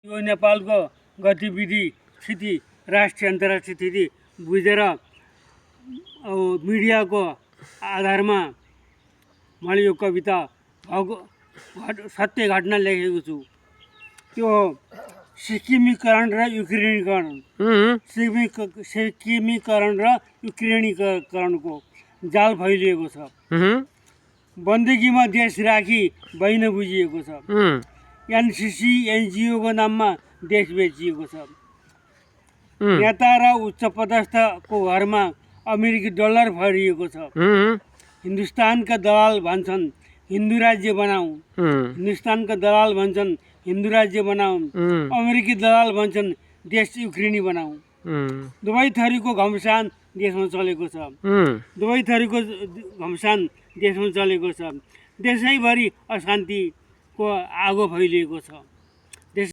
यो नेपालको गतिविधि स्थिति राष्ट्रिय अन्तर्राष्ट्रिय स्थिति बुझेर मिडियाको आधारमा मैले यो कविता सत्य घटना लेखेको छु। त्यो सिक्किमीकरण र युक्रेनीकरण सिक्किमीकरण र युक्रेनीकरणको जाल फैलिएको छ। बन्दगीमा देश राखी बैन बुझिएको छ। एनसीसी एनजिओको नाममा देश बेचिएको छ। नेता र उच्च पदस्थको घरमा अमेरिकी डलर फरिएको छ। हिन्दुस्तानका दलाल भन्छन् हिन्दू राज्य बनाऊ, हिन्दुस्तानका दलाल भन्छन् हिन्दू राज्य बनाऊ, अमेरिकी दलाल भन्छन् देश युक्रेनी बनाऊ। दुवै थरीको घमसान देशमा चलेको छ। दुवै थरीको घमसान देशमा चलेको छ। देशैभरि अशान्तिको आगो फैलिएको छ।